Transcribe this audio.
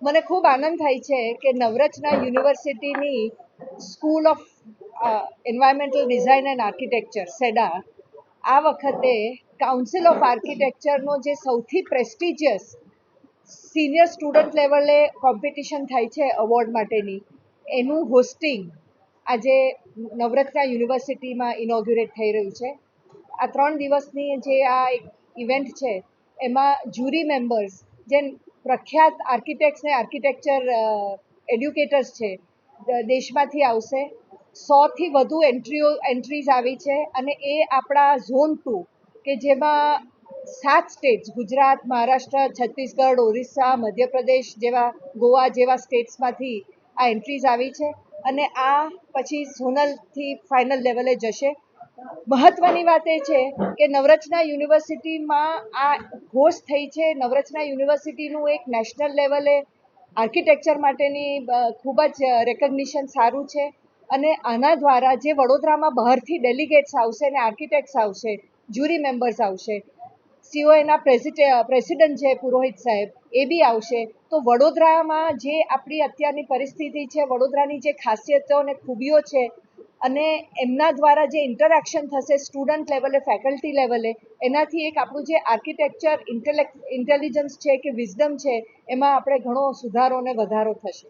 મને ખૂબ આનંદ થાય છે કે નવરચના યુનિવર્સિટીની school of environmental design and architecture SEDA આ વખતે કાઉન્સિલ ઓફ આર્કિટેક્ચરનો જે સૌથી પ્રેસ્ટિજિયસ સિનિયર સ્ટુડન્ટ લેવલે કોમ્પિટિશન થાય છે અવોર્ડ માટેની એનું હોસ્ટિંગ આજે નવરત્ના યુનિવર્સિટીમાં ઇનોગ્યુરેટ થઈ રહ્યું છે. આ 3 દિવસની જે આ એક ઇવેન્ટ છે એમાં જ્યુરી મેમ્બર્સ જે પ્રખ્યાત આર્કિટેક્ટ્સ ને આર્કિટેક્ચર એડ્યુકેટર્સ છે દેશમાંથી આવશે. 100થી વધુ એન્ટ્રીઝ આવી છે અને એ આપણા ઝોન 2 કે જેમાં 7 સ્ટેટ્સ ગુજરાત, મહારાષ્ટ્ર, છત્તીસગઢ, ઓરિસ્સા, મધ્યપ્રદેશ જેવા ગોવા જેવા સ્ટેટ્સમાંથી આ એન્ટ્રીઝ આવી છે અને આ પછી ઝોનલથી ફાઇનલ લેવલે જશે. મહત્વની વાત એ છે કે નવરચના યુનિવર્સિટીમાં આ હોસ્ટ થઈ છે. નવરચના યુનિવર્સિટીનું એક નેશનલ લેવલે આર્કિટેક્ચર માટેની ખૂબ જ રેકગ્નિશન સારું છે અને આના દ્વારા જે વડોદરામાં બહારથી ડેલિગેટ્સ આવશે અને આર્કિટેક્ટ્સ આવશે, જ્યુરી મેમ્બર્સ આવશે, સીઓએના પ્રેસિડન્ટ છે પુરોહિત સાહેબ એ બી આવશે. તો વડોદરામાં જે આપણી અત્યારની પરિસ્થિતિ છે, વડોદરાની જે ખાસિયતો અને ખૂબીઓ છે અને એમના દ્વારા જે ઇન્ટરેક્શન થશે સ્ટુડન્ટ લેવલે, ફેકલ્ટી લેવલે, એનાથી એક આપણું જે આર્કિટેક્ચર ઇન્ટેલિજન્સ છે કે વિઝડમ છે એમાં આપણે ઘણો સુધારો અને વધારો થશે.